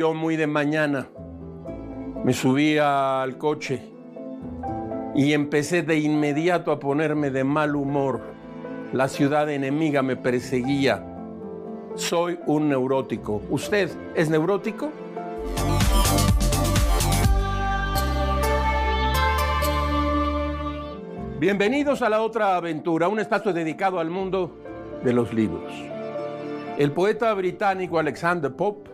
Yo muy de mañana me subí al coche y empecé de inmediato a ponerme de mal humor. La ciudad enemiga me perseguía. Soy un neurótico. ¿Usted es neurótico? Bienvenidos a La Otra Aventura, un espacio dedicado al mundo de los libros. El poeta británico Alexander Pope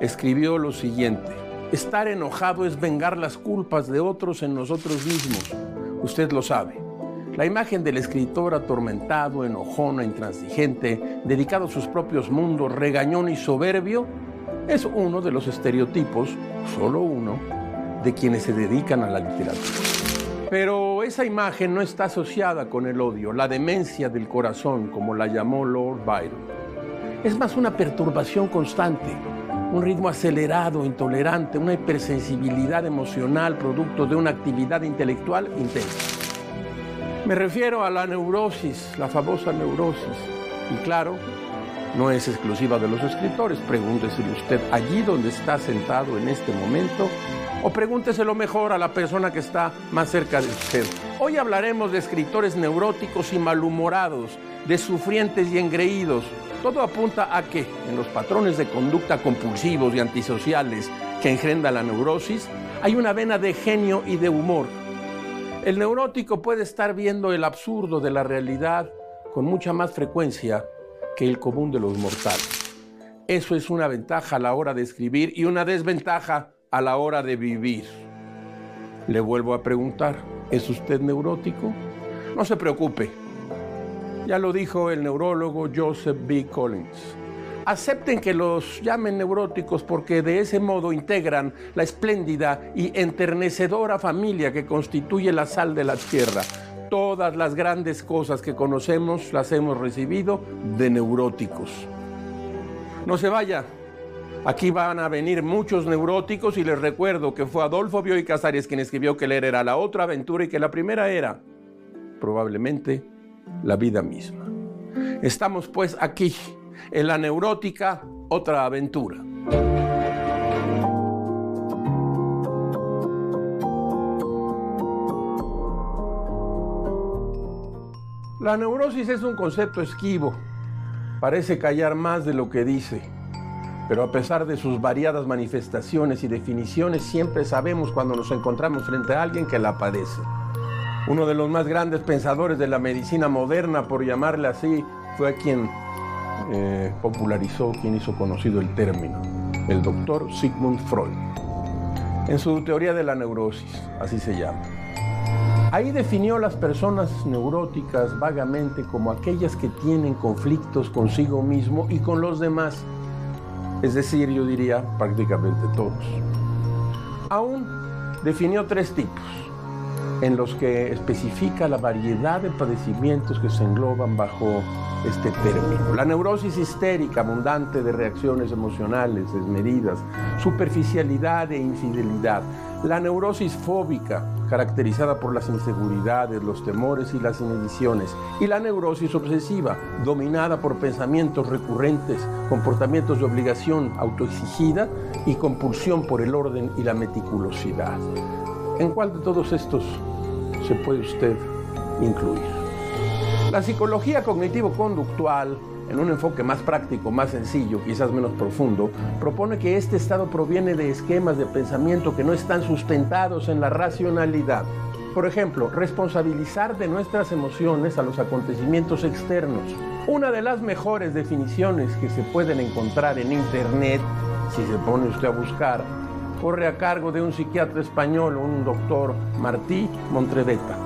escribió lo siguiente: estar enojado es vengar las culpas de otros en nosotros mismos. Usted lo sabe. La imagen del escritor atormentado, enojón, intransigente, dedicado a sus propios mundos, regañón y soberbio, es uno de los estereotipos, solo uno, de quienes se dedican a la literatura. Pero esa imagen no está asociada con el odio, la demencia del corazón, como la llamó Lord Byron. Es más una perturbación constante, un ritmo acelerado, intolerante, una hipersensibilidad emocional producto de una actividad intelectual intensa. Me refiero a la neurosis, la famosa neurosis. Y claro, no es exclusiva de los escritores. Pregúnteselo usted allí donde está sentado en este momento, o pregúnteselo mejor a la persona que está más cerca de usted. Hoy hablaremos de escritores neuróticos y malhumorados, de sufrientes y engreídos. Todo apunta a que, en los patrones de conducta compulsivos y antisociales que engendra la neurosis, hay una vena de genio y de humor. El neurótico puede estar viendo el absurdo de la realidad con mucha más frecuencia que el común de los mortales. Eso es una ventaja a la hora de escribir y una desventaja a la hora de vivir. Le vuelvo a preguntar, ¿es usted neurótico? No se preocupe. Ya lo dijo el neurólogo Joseph B. Collins. Acepten que los llamen neuróticos porque de ese modo integran la espléndida y enternecedora familia que constituye la sal de la tierra. Todas las grandes cosas que conocemos las hemos recibido de neuróticos. No se vaya. Aquí van a venir muchos neuróticos y les recuerdo que fue Adolfo Bioy Casares quien escribió que leer era la otra aventura y que la primera era, probablemente, la vida misma. Estamos pues aquí, en la neurótica Otra Aventura. La neurosis es un concepto esquivo, parece callar más de lo que dice, pero a pesar de sus variadas manifestaciones y definiciones, siempre sabemos cuando nos encontramos frente a alguien que la padece. Uno de los más grandes pensadores de la medicina moderna, por llamarle así, fue quien popularizó, quien hizo conocido el término, el doctor Sigmund Freud. En su teoría de la neurosis, así se llama. Ahí definió las personas neuróticas vagamente como aquellas que tienen conflictos consigo mismo y con los demás. Es decir, yo diría prácticamente todos. Aún definió 3 tipos, en los que especifica la variedad de padecimientos que se engloban bajo este término. La neurosis histérica, abundante de reacciones emocionales desmedidas, superficialidad e infidelidad. La neurosis fóbica, caracterizada por las inseguridades, los temores y las inhibiciones. Y la neurosis obsesiva, dominada por pensamientos recurrentes, comportamientos de obligación autoexigida y compulsión por el orden y la meticulosidad. ¿En cuál de todos estos se puede usted incluir? La psicología cognitivo-conductual, en un enfoque más práctico, más sencillo, quizás menos profundo, propone que este estado proviene de esquemas de pensamiento que no están sustentados en la racionalidad. Por ejemplo, responsabilizar de nuestras emociones a los acontecimientos externos. Una de las mejores definiciones que se pueden encontrar en Internet, si se pone usted a buscar, corre a cargo de un psiquiatra español, un doctor Martí Montreveta.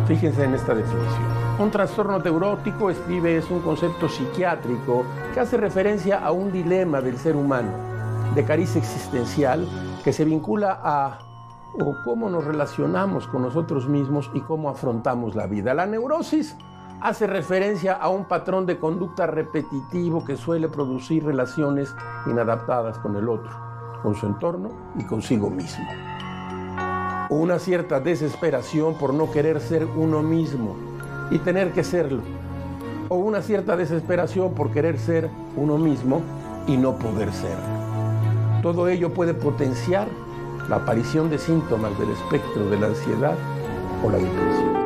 Fíjense en esta definición. Un trastorno neurótico, escribe, es un concepto psiquiátrico que hace referencia a un dilema del ser humano de cariz existencial que se vincula a cómo nos relacionamos con nosotros mismos y cómo afrontamos la vida. La neurosis hace referencia a un patrón de conducta repetitivo que suele producir relaciones inadaptadas con el otro, con su entorno y consigo mismo. Una cierta desesperación por no querer ser uno mismo y tener que serlo. O una cierta desesperación por querer ser uno mismo y no poder ser. Todo ello puede potenciar la aparición de síntomas del espectro de la ansiedad o la depresión.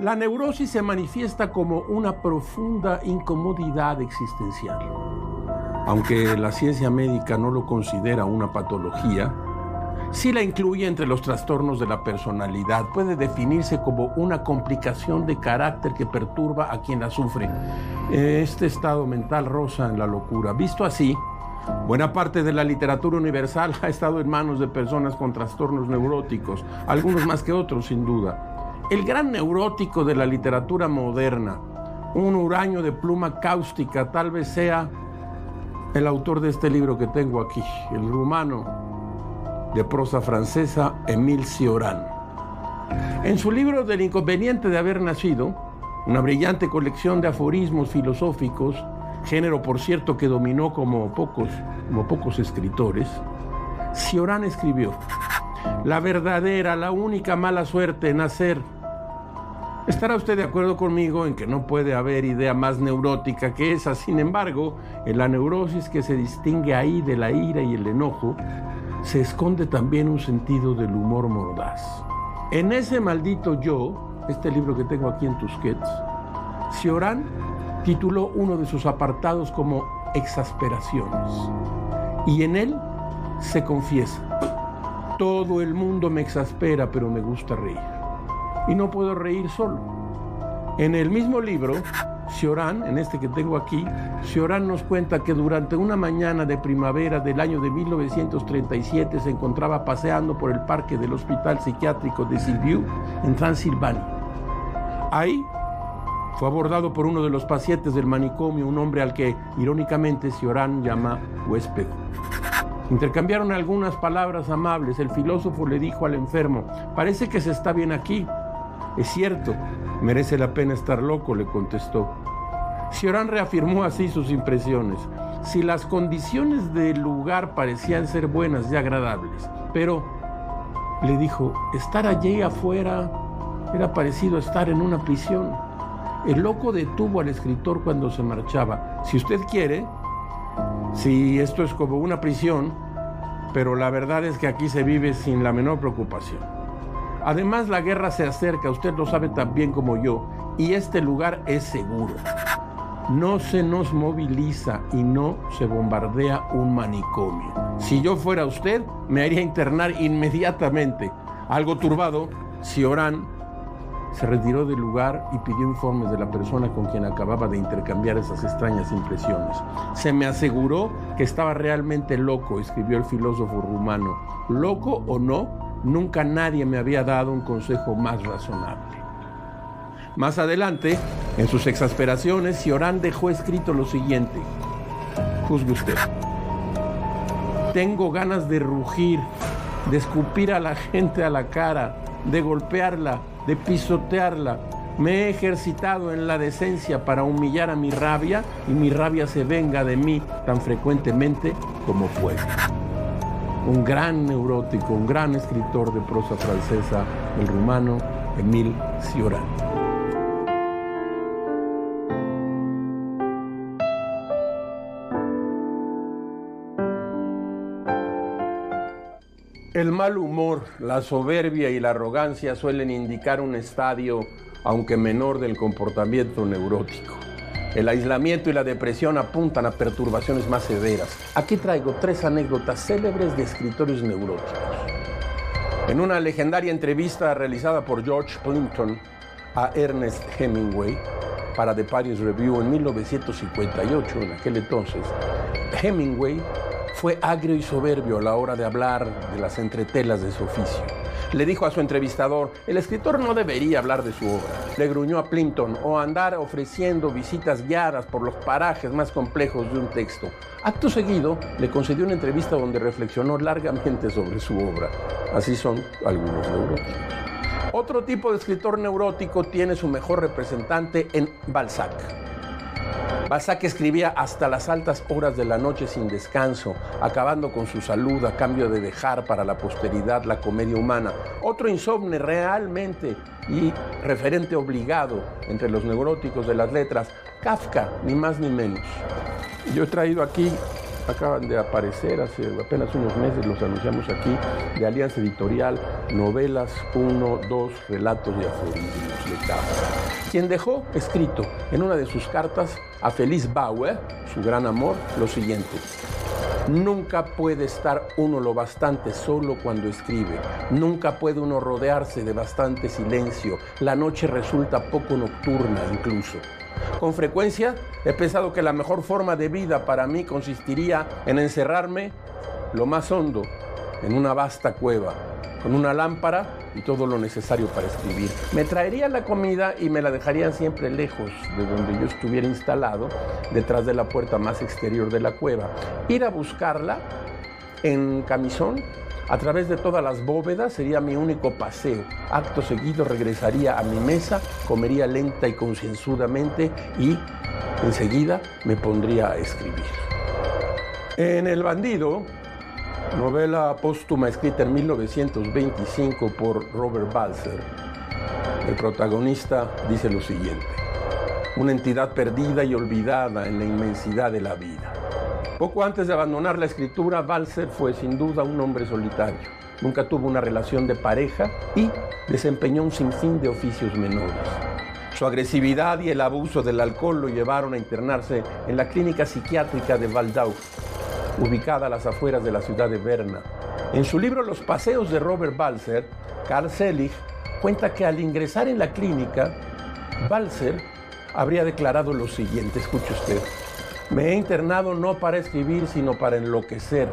La neurosis se manifiesta como una profunda incomodidad existencial. Aunque la ciencia médica no lo considera una patología, sí la incluye entre los trastornos de la personalidad. Puede definirse como una complicación de carácter que perturba a quien la sufre. Este estado mental roza en la locura. Visto así, buena parte de la literatura universal ha estado en manos de personas con trastornos neuróticos, algunos más que otros, sin duda. El gran neurótico de la literatura moderna, un huraño de pluma cáustica, tal vez sea el autor de este libro que tengo aquí, el rumano de prosa francesa Émile Cioran. En su libro Del inconveniente de haber nacido, una brillante colección de aforismos filosóficos, género por cierto que dominó como pocos escritores, Cioran escribió: la verdadera, la única mala suerte en nacer. Estará usted de acuerdo conmigo en que no puede haber idea más neurótica que esa. Sin embargo, en la neurosis que se distingue ahí de la ira y el enojo, se esconde también un sentido del humor mordaz. En ese maldito yo, este libro que tengo aquí en Tusquets, Cioran tituló uno de sus apartados como Exasperaciones. Y en él se confiesa: todo el mundo me exaspera, pero me gusta reír. Y no puedo reír solo. En el mismo libro, Cioran, en este que tengo aquí, Cioran nos cuenta que durante una mañana de primavera del año de 1937 se encontraba paseando por el parque del Hospital Psiquiátrico de Sibiu, en Transilvania. Ahí fue abordado por uno de los pacientes del manicomio, un hombre al que irónicamente Cioran llama huésped. Intercambiaron algunas palabras amables. El filósofo le dijo al enfermo: parece que se está bien aquí. Es cierto, merece la pena estar loco, le contestó. Cioran reafirmó así sus impresiones. Si las condiciones del lugar parecían ser buenas y agradables, pero, le dijo, estar allí afuera era parecido a estar en una prisión. El loco detuvo al escritor cuando se marchaba. Si usted quiere, si esto es como una prisión, pero la verdad es que aquí se vive sin la menor preocupación. Además, la guerra se acerca, usted lo sabe tan bien como yo, y este lugar es seguro. No se nos moviliza y no se bombardea un manicomio. Si yo fuera usted, me haría internar inmediatamente. Algo turbado, Cioran se retiró del lugar y pidió informes de la persona con quien acababa de intercambiar esas extrañas impresiones. Se me aseguró que estaba realmente loco, escribió el filósofo rumano. Loco o no, nunca nadie me había dado un consejo más razonable. Más adelante, en sus exasperaciones, Cioran dejó escrito lo siguiente: juzgue usted. Tengo ganas de rugir, de escupir a la gente a la cara, de golpearla, de pisotearla. Me he ejercitado en la decencia para humillar a mi rabia y mi rabia se venga de mí tan frecuentemente como pueda. Un gran neurótico, un gran escritor de prosa francesa, el rumano Émile Cioran. El mal humor, la soberbia y la arrogancia suelen indicar un estadio, aunque menor, del comportamiento neurótico. El aislamiento y la depresión apuntan a perturbaciones más severas. Aquí traigo 3 anécdotas célebres de escritores neuróticos. En una legendaria entrevista realizada por George Plimpton a Ernest Hemingway para The Paris Review en 1958, en aquel entonces, Hemingway fue agrio y soberbio a la hora de hablar de las entretelas de su oficio. Le dijo a su entrevistador: el escritor no debería hablar de su obra. Le gruñó a Plimpton: o andar ofreciendo visitas guiadas por los parajes más complejos de un texto. Acto seguido, le concedió una entrevista donde reflexionó largamente sobre su obra. Así son algunos neuróticos. Otro tipo de escritor neurótico tiene su mejor representante en Balzac. Balzac escribía hasta las altas horas de la noche sin descanso, acabando con su salud a cambio de dejar para la posteridad la comedia humana. Otro insomne realmente y referente obligado entre los neuróticos de las letras, Kafka, ni más ni menos. Yo he traído aquí, acaban de aparecer hace apenas unos meses, los anunciamos aquí, de Alianza Editorial, novelas 1, 2, relatos y aforismos de Kafka, quien dejó escrito en una de sus cartas a Felice Bauer, su gran amor, lo siguiente: nunca puede estar uno lo bastante solo cuando escribe, nunca puede uno rodearse de bastante silencio, la noche resulta poco nocturna incluso. Con frecuencia he pensado que la mejor forma de vida para mí consistiría en encerrarme lo más hondo en una vasta cueva, con una lámpara y todo lo necesario para escribir. Me traería la comida y me la dejarían siempre lejos de donde yo estuviera instalado, detrás de la puerta más exterior de la cueva. Ir a buscarla en camisón a través de todas las bóvedas sería mi único paseo. Acto seguido regresaría a mi mesa, comería lenta y concienzudamente y enseguida me pondría a escribir. En El bandido, novela póstuma escrita en 1925 por Robert Balzer, el protagonista dice lo siguiente: una entidad perdida y olvidada en la inmensidad de la vida. Poco antes de abandonar la escritura, Balzer fue sin duda un hombre solitario. Nunca tuvo una relación de pareja y desempeñó un sinfín de oficios menores. Su agresividad y el abuso del alcohol lo llevaron a internarse en la clínica psiquiátrica de Waldau, ubicada a las afueras de la ciudad de Berna. En su libro Los paseos de Robert Balzer, Carl Selig cuenta que al ingresar en la clínica, Balzer habría declarado lo siguiente, escuche usted: me he internado no para escribir, sino para enloquecer.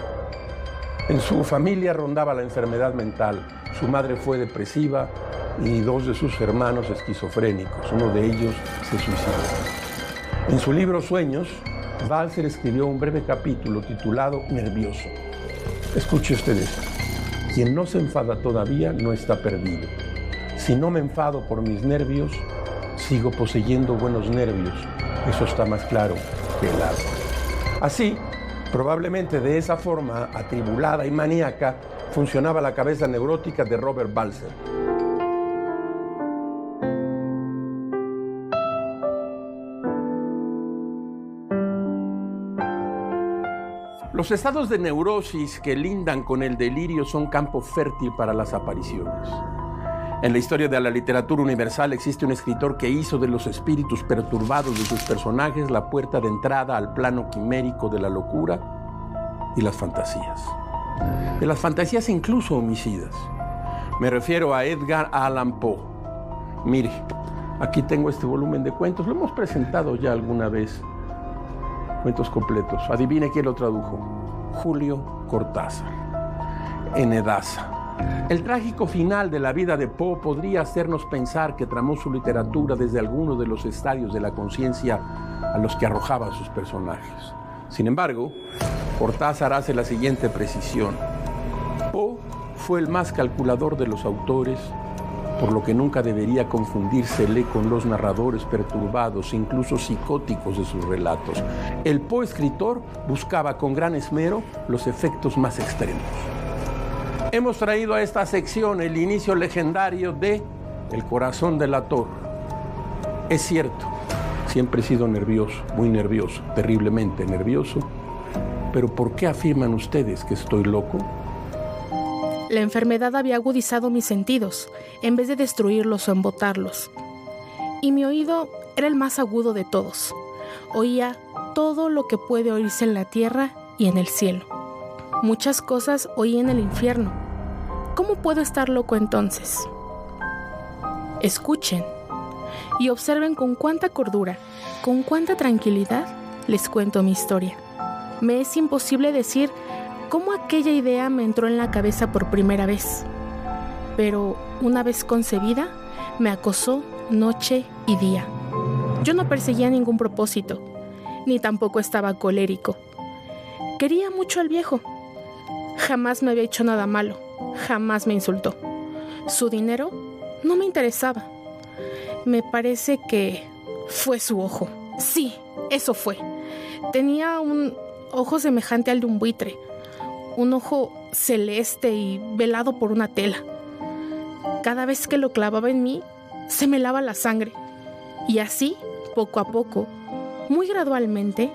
En su familia rondaba la enfermedad mental. Su madre fue depresiva y 2 de sus hermanos esquizofrénicos. Uno de ellos se suicidó. En su libro Sueños, Balzer escribió un breve capítulo titulado Nervioso. Escuche usted esto: quien no se enfada todavía no está perdido. Si no me enfado por mis nervios, sigo poseyendo buenos nervios. Eso está más claro que el agua. Así, probablemente de esa forma atribulada y maníaca, funcionaba la cabeza neurótica de Robert Balzer. Los estados de neurosis que lindan con el delirio son campo fértil para las apariciones. En la historia de la literatura universal existe un escritor que hizo de los espíritus perturbados de sus personajes la puerta de entrada al plano quimérico de la locura y las fantasías. De las fantasías incluso homicidas. Me refiero a Edgar Allan Poe. Mire, aquí tengo este volumen de cuentos. Lo hemos presentado ya alguna vez. Cuentos completos. Adivine quién lo tradujo. Julio Cortázar. Enedaza. El trágico final de la vida de Poe podría hacernos pensar que tramó su literatura desde alguno de los estadios de la conciencia a los que arrojaba sus personajes. Sin embargo, Cortázar hace la siguiente precisión: Poe fue el más calculador de los autores, por lo que nunca debería confundírsele con los narradores perturbados, incluso psicóticos de sus relatos. El Poe escritor buscaba con gran esmero los efectos más extremos. Hemos traído a esta sección el inicio legendario de El corazón delator. Es cierto, siempre he sido nervioso, muy nervioso, terriblemente nervioso, pero ¿por qué afirman ustedes que estoy loco? La enfermedad había agudizado mis sentidos, en vez de destruirlos o embotarlos. Y mi oído era el más agudo de todos. Oía todo lo que puede oírse en la tierra y en el cielo. Muchas cosas oí en el infierno. ¿Cómo puedo estar loco entonces? Escuchen y observen con cuánta cordura, con cuánta tranquilidad les cuento mi historia. Me es imposible decir cómo aquella idea me entró en la cabeza por primera vez, pero una vez concebida, me acosó noche y día. Yo no perseguía ningún propósito, ni tampoco estaba colérico. Quería mucho al viejo. Jamás me había hecho nada malo, jamás me insultó. Su dinero no me interesaba. Me parece que fue su ojo. Sí, eso fue. Tenía un ojo semejante al de un buitre, un ojo celeste y velado por una tela. Cada vez que lo clavaba en mí, se me helaba la sangre. Y así, poco a poco, muy gradualmente,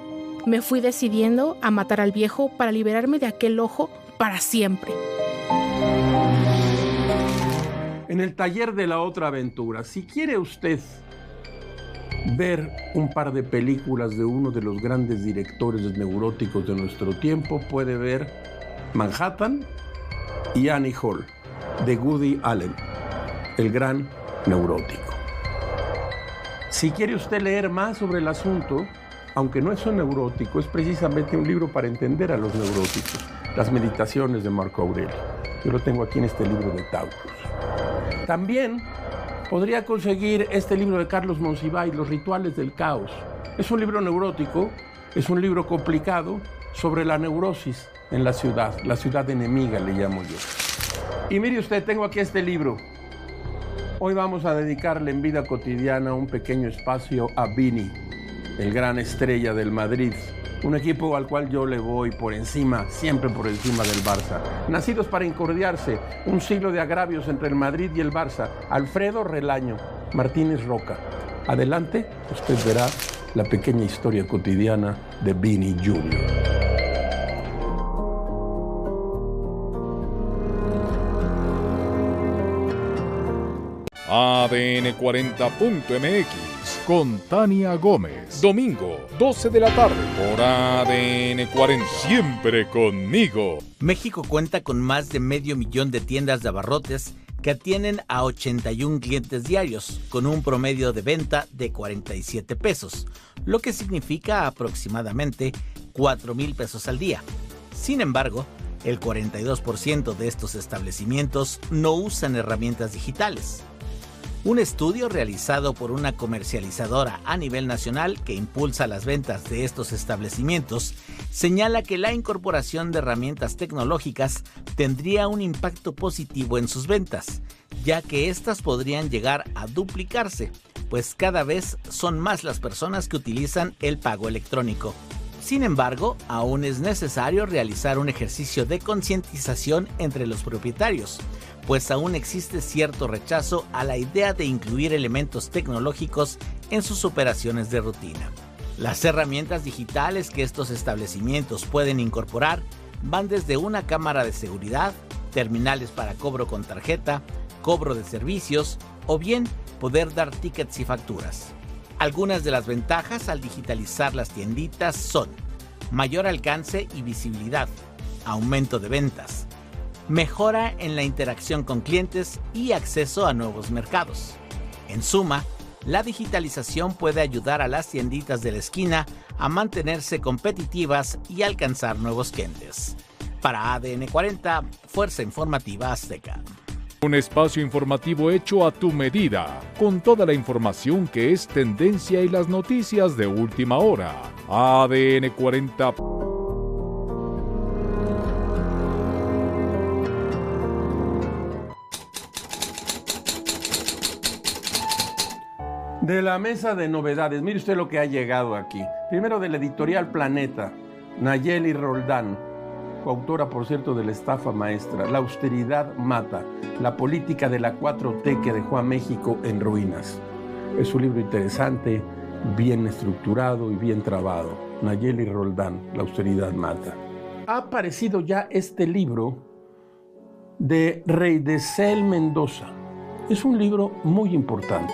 me fui decidiendo a matar al viejo para liberarme de aquel ojo para siempre. En el taller de la otra aventura, si quiere usted ver un par de películas de uno de los grandes directores neuróticos de nuestro tiempo, puede ver Manhattan y Annie Hall, de Woody Allen, el gran neurótico. Si quiere usted leer más sobre el asunto, aunque no es un neurótico, es precisamente un libro para entender a los neuróticos, Las Meditaciones de Marco Aurelio. Yo lo tengo aquí en este libro de Taurus. También podría conseguir este libro de Carlos Monsiváis, Los Rituales del Caos. Es un libro neurótico, es un libro complicado sobre la neurosis en la ciudad enemiga le llamo yo. Y mire usted, tengo aquí este libro. Hoy vamos a dedicarle en Vida Cotidiana un pequeño espacio a Vini, el gran estrella del Madrid, un equipo al cual yo le voy por encima, siempre por encima del Barça. Nacidos para incordiarse, un siglo de agravios entre el Madrid y el Barça. Alfredo Relaño, Martínez Roca. Adelante, usted verá la pequeña historia cotidiana de Vini Jr. ADN 40.mx con Tania Gómez. Domingo, 12 de la tarde, por ADN 40. Siempre conmigo. México cuenta con más de 500,000 de tiendas de abarrotes que atienden a 81 clientes diarios, con un promedio de venta de 47 pesos, lo que significa aproximadamente 4,000 pesos al día. Sin embargo, el 42% de estos establecimientos no usan herramientas digitales. Un estudio realizado por una comercializadora a nivel nacional que impulsa las ventas de estos establecimientos señala que la incorporación de herramientas tecnológicas tendría un impacto positivo en sus ventas, ya que éstas podrían llegar a duplicarse, pues cada vez son más las personas que utilizan el pago electrónico. Sin embargo, aún es necesario realizar un ejercicio de concientización entre los propietarios, pues aún existe cierto rechazo a la idea de incluir elementos tecnológicos en sus operaciones de rutina. Las herramientas digitales que estos establecimientos pueden incorporar van desde una cámara de seguridad, terminales para cobro con tarjeta, cobro de servicios o bien poder dar tickets y facturas. Algunas de las ventajas al digitalizar las tienditas son mayor alcance y visibilidad, aumento de ventas, mejora en la interacción con clientes y acceso a nuevos mercados. En suma, la digitalización puede ayudar a las tienditas de la esquina a mantenerse competitivas y alcanzar nuevos clientes. Para ADN 40, Fuerza Informativa Azteca. Un espacio informativo hecho a tu medida, con toda la información que es tendencia y las noticias de última hora. ADN 40. De la mesa de novedades, mire usted lo que ha llegado aquí. Primero de la editorial Planeta, Nayeli Roldán, coautora, por cierto, de La estafa maestra, La austeridad mata, la política de la 4T que dejó a México en ruinas. Es un libro interesante, bien estructurado y bien trabado. Nayeli Roldán, La austeridad mata. Ha aparecido ya este libro de Reidesel Mendoza. Es un libro muy importante.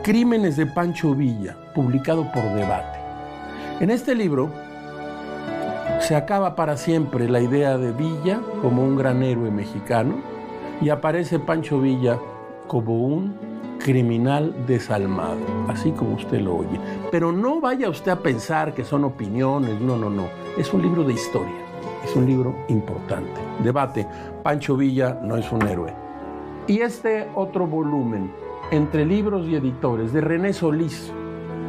Crímenes de Pancho Villa, publicado por Debate. En este libro se acaba para siempre la idea de Villa como un gran héroe mexicano y aparece Pancho Villa como un criminal desalmado, así como usted lo oye. Pero no vaya usted a pensar que son opiniones, no. Es un libro de historia, es un libro importante. Debate, Pancho Villa no es un héroe. Y este otro volumen, Entre libros y editores, de René Solís.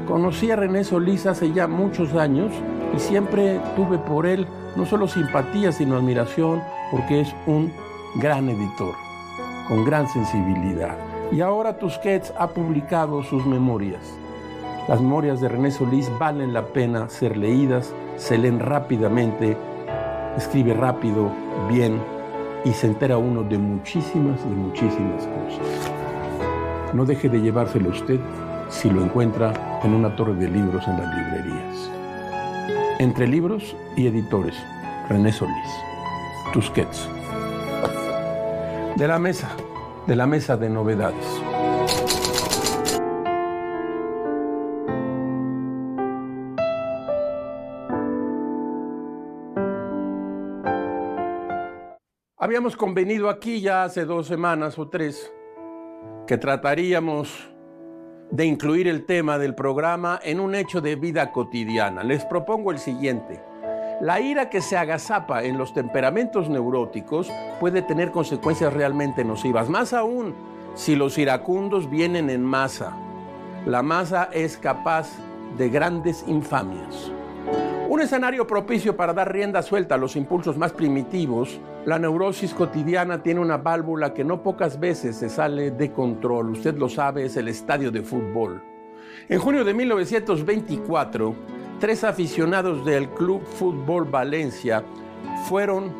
Conocí a René Solís hace ya muchos años y siempre tuve por él no solo simpatía, sino admiración, porque es un gran editor, con gran sensibilidad. Y ahora Tusquets ha publicado sus memorias. Las memorias de René Solís valen la pena ser leídas, se leen rápidamente, escribe rápido, bien, y se entera uno de muchísimas cosas. No deje de llevárselo usted si lo encuentra en una torre de libros en las librerías. Entre libros y editores, René Solís, Tusquets. De la mesa de novedades. Habíamos convenido aquí ya hace 2 semanas o 3 que trataríamos de incluir el tema del programa en un hecho de vida cotidiana. Les propongo el siguiente. La ira que se agazapa en los temperamentos neuróticos puede tener consecuencias realmente nocivas, más aún si los iracundos vienen en masa. La masa es capaz de grandes infamias. Un escenario propicio para dar rienda suelta a los impulsos más primitivos, la neurosis cotidiana tiene una válvula que no pocas veces se sale de control. Usted lo sabe, es el estadio de fútbol. En junio de 1924, 3 aficionados del Club Fútbol Valencia fueron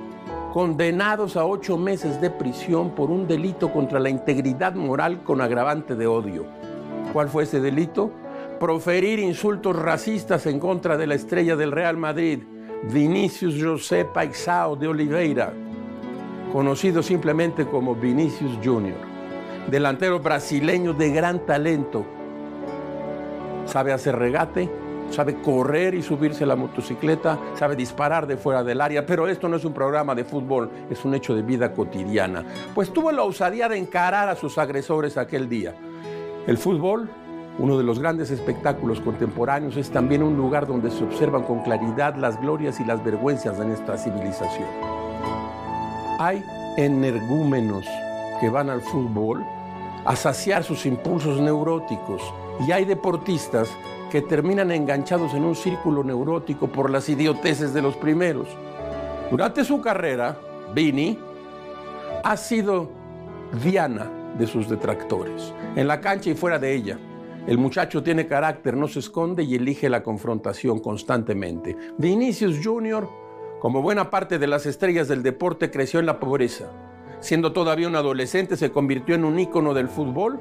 condenados a 8 meses de prisión por un delito contra la integridad moral con agravante de odio. ¿Cuál fue ese delito? Proferir insultos racistas en contra de la estrella del Real Madrid, Vinícius José Paixão de Oliveira, conocido simplemente como Vinícius Júnior, delantero brasileño de gran talento. Sabe hacer regate, sabe correr y subirse a la motocicleta, sabe disparar de fuera del área, pero esto no es un programa de fútbol, es un hecho de vida cotidiana. Pues tuvo la osadía de encarar a sus agresores aquel día. El fútbol, uno de los grandes espectáculos contemporáneos, es también un lugar donde se observan con claridad las glorias y las vergüenzas de nuestra civilización. Hay energúmenos que van al fútbol a saciar sus impulsos neuróticos y hay deportistas que terminan enganchados en un círculo neurótico por las idioteces de los primeros. Durante su carrera, Vini ha sido diana de sus detractores, en la cancha y fuera de ella. El muchacho tiene carácter, no se esconde y elige la confrontación constantemente. Vinícius Júnior, como buena parte de las estrellas del deporte, creció en la pobreza. Siendo todavía un adolescente, se convirtió en un ícono del fútbol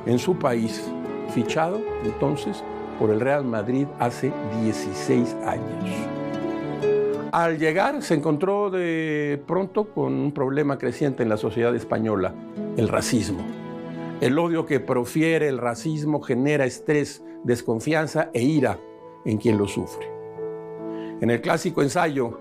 en su país, fichado entonces por el Real Madrid hace 16 años. Al llegar, se encontró de pronto con un problema creciente en la sociedad española, el racismo. El odio que profiere el racismo genera estrés, desconfianza e ira en quien lo sufre. En el clásico ensayo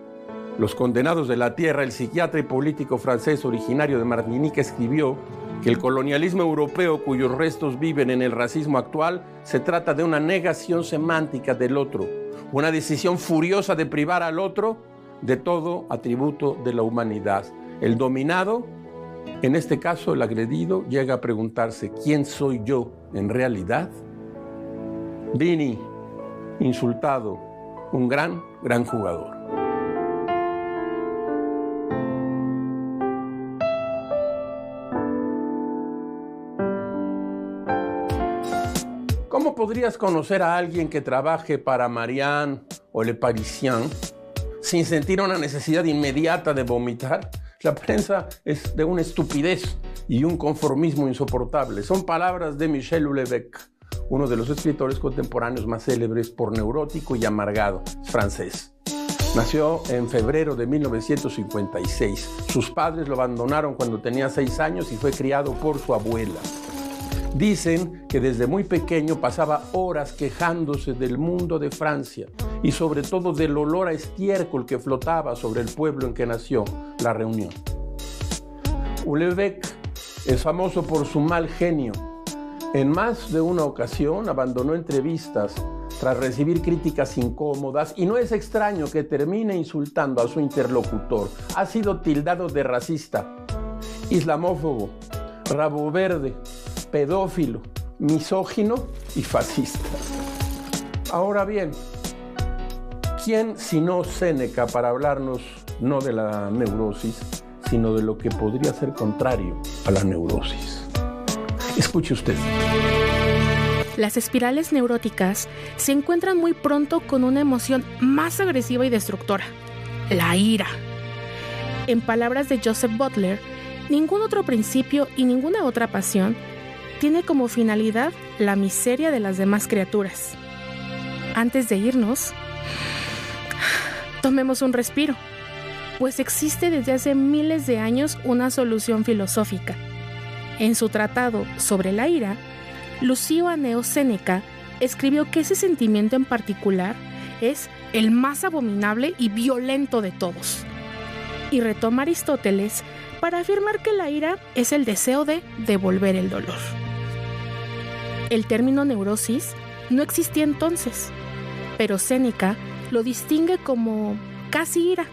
Los condenados de la tierra, el psiquiatra y político francés originario de Martinica escribió que el colonialismo europeo, cuyos restos viven en el racismo actual, se trata de una negación semántica del otro, una decisión furiosa de privar al otro de todo atributo de la humanidad. El dominado, en este caso el agredido, llega a preguntarse: ¿quién soy yo en realidad? Vini, insultado, un gran jugador. ¿Cómo podrías conocer a alguien que trabaje para Marianne o Le Parisien sin sentir una necesidad inmediata de vomitar? La prensa es de una estupidez y un conformismo insoportable. Son palabras de Michel Houellebecq, uno de los escritores contemporáneos más célebres por neurótico y amargado. Es francés. Nació en febrero de 1956. Sus padres lo abandonaron cuando tenía 6 años y fue criado por su abuela. Dicen que desde muy pequeño pasaba horas quejándose del mundo de Francia y sobre todo del olor a estiércol que flotaba sobre el pueblo en que nació, La Reunión. Houellebecq es famoso por su mal genio. En más de una ocasión abandonó entrevistas tras recibir críticas incómodas y no es extraño que termine insultando a su interlocutor. Ha sido tildado de racista, islamófobo, rabo verde, pedófilo, misógino y fascista. Ahora bien, ¿quién sino Séneca para hablarnos no de la neurosis, sino de lo que podría ser contrario a la neurosis? Escuche usted. Las espirales neuróticas se encuentran muy pronto con una emoción más agresiva y destructora: la ira. En palabras de Joseph Butler, ningún otro principio y ninguna otra pasión tiene como finalidad la miseria de las demás criaturas. Antes de irnos, tomemos un respiro, pues existe desde hace miles de años una solución filosófica. En su tratado sobre la ira, Lucio Anneo Séneca escribió que ese sentimiento en particular es el más abominable y violento de todos. Y retoma Aristóteles para afirmar que la ira es el deseo de devolver el dolor. El término neurosis no existía entonces, pero Séneca lo distingue como casi ira,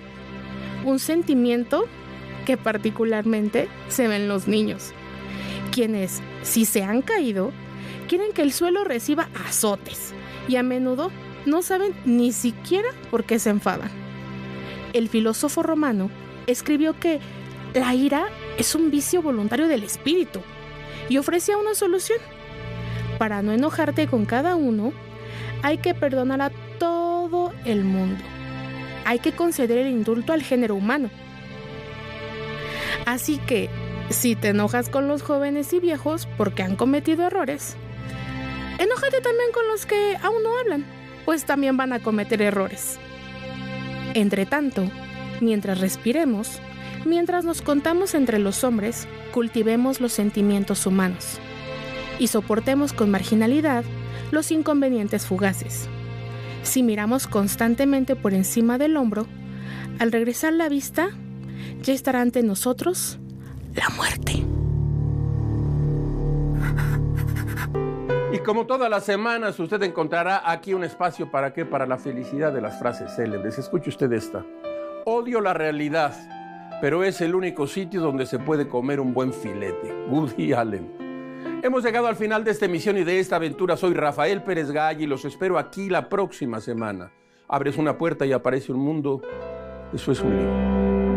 un sentimiento que particularmente se ve en los niños, quienes, si se han caído, quieren que el suelo reciba azotes y a menudo no saben ni siquiera por qué se enfadan. El filósofo romano escribió que la ira es un vicio voluntario del espíritu y ofrecía una solución. Para no enojarte con cada uno, hay que perdonar a todo el mundo. Hay que conceder el indulto al género humano. Así que, si te enojas con los jóvenes y viejos porque han cometido errores, enójate también con los que aún no hablan, pues también van a cometer errores. Entre tanto, mientras respiremos, mientras nos contamos entre los hombres, cultivemos los sentimientos humanos y soportemos con marginalidad los inconvenientes fugaces. Si miramos constantemente por encima del hombro, al regresar la vista, ya estará ante nosotros la muerte. Y como todas las semanas, usted encontrará aquí un espacio ¿para qué? Para la felicidad de las frases célebres. Escuche usted esta: odio la realidad, pero es el único sitio donde se puede comer un buen filete. Woody Allen. Hemos llegado al final de esta emisión y de esta aventura. Soy Rafael Pérez Gay y los espero aquí la próxima semana. Abres una puerta y aparece un mundo. Eso es un libro.